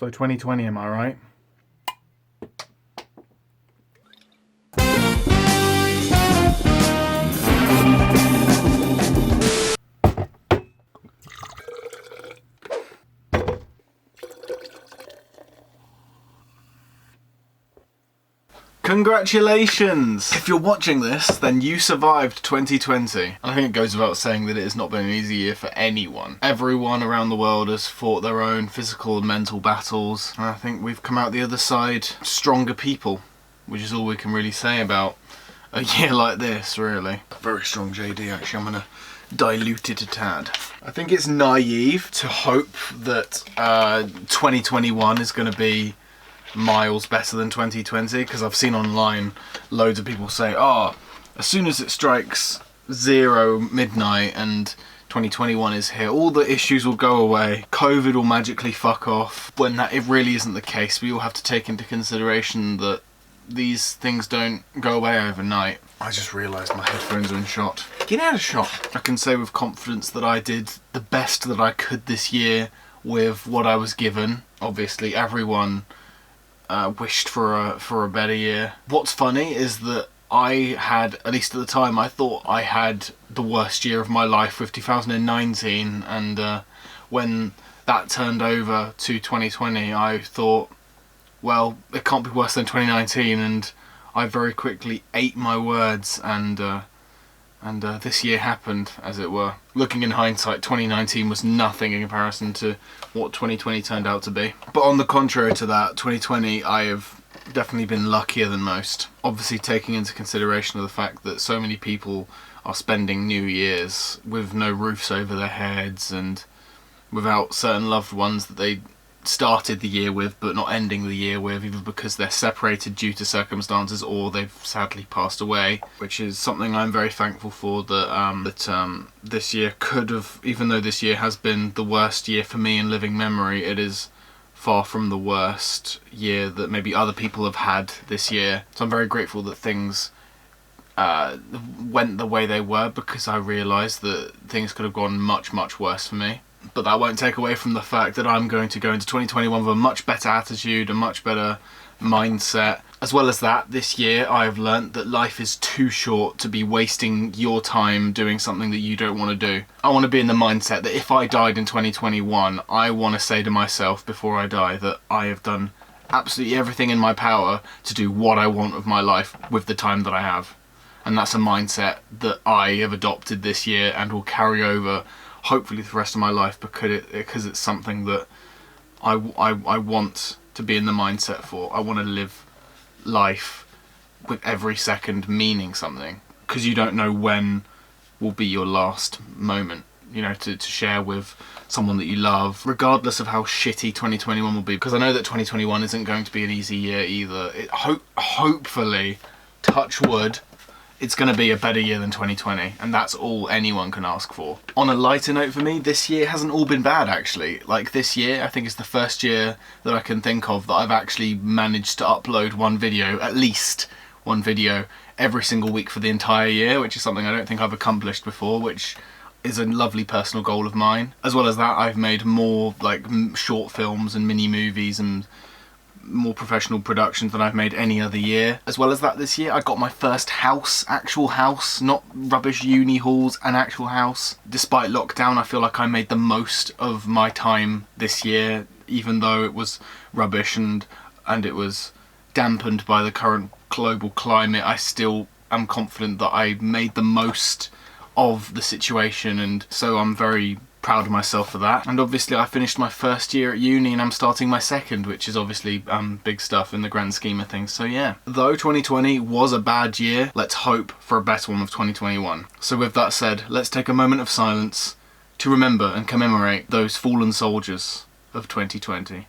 So 2020, am I right? Congratulations! If you're watching this, then you survived 2020. I think it goes without saying that it has not been an easy year for anyone. Everyone around the world has fought their own physical and mental battles, and I think we've come out the other side stronger people, which is all we can really say about a year like this, really. Very strong JD, actually. I'm gonna dilute it a tad. I think it's naive to hope that 2021 is gonna be miles better than 2020, because I've seen online loads of people say, oh, as soon as it strikes 0 midnight and 2021 is here, all the issues will go away, COVID will magically fuck off, when that it really isn't the case. We all have to take into consideration that these things don't go away overnight. I just realised my headphones are in shot. Get out of shot! I can say with confidence that I did the best that I could this year with what I was given. Obviously everyone wished for a better year. What's funny is that I had, at least at the time, I thought I had the worst year of my life with 2019, and when that turned over to 2020, I thought, well, it can't be worse than 2019, and I very quickly ate my words, and this year happened, as it were. Looking in hindsight, 2019 was nothing in comparison to what 2020 turned out to be. But on the contrary to that, 2020, I have definitely been luckier than most. Obviously taking into consideration of the fact that so many people are spending New Year's with no roofs over their heads and without certain loved ones that they started the year with but not ending the year with, either because they're separated due to circumstances or they've sadly passed away, which is something I'm very thankful for, that this year could have, even though this year has been the worst year for me in living memory, it is far from the worst year that maybe other people have had this year. So I'm very grateful that things went the way they were, because I realised that things could have gone much, much worse for me. But that won't take away from the fact that I'm going to go into 2021 with a much better attitude, a much better mindset. As well as that, this year I have learnt that life is too short to be wasting your time doing something that you don't want to do. I want to be in the mindset that if I died in 2021, I want to say to myself before I die that I have done absolutely everything in my power to do what I want with my life with the time that I have. And that's a mindset that I have adopted this year and will carry over hopefully the rest of my life, because it's something that I want to be in the mindset for. I want to live life with every second meaning something, because you don't know when will be your last moment, you know, to share with someone that you love, regardless of how shitty 2021 will be, because I know that 2021 isn't going to be an easy year either. Hopefully, touch wood, it's going to be a better year than 2020, and that's all anyone can ask for. On a lighter note for me, this year hasn't all been bad, actually. Like, this year, I think it's the first year that I can think of that I've actually managed to upload one video, at least one video, every single week for the entire year, which is something I don't think I've accomplished before, which is a lovely personal goal of mine. As well as that, I've made more, like, short films and mini movies and more professional productions than I've made any other year. As well as that, this year I got my first house, actual house, not rubbish uni halls, an actual house. Despite lockdown, I feel like I made the most of my time this year, even though it was rubbish and it was dampened by the current global climate. I still am confident that I made the most of the situation, and so I'm very proud of myself for that. And obviously I finished my first year at uni and I'm starting my second, which is obviously big stuff in the grand scheme of things. So yeah, though 2020 was a bad year, let's hope for a better one with 2021. So with that said, let's take a moment of silence to remember and commemorate those fallen soldiers of 2020.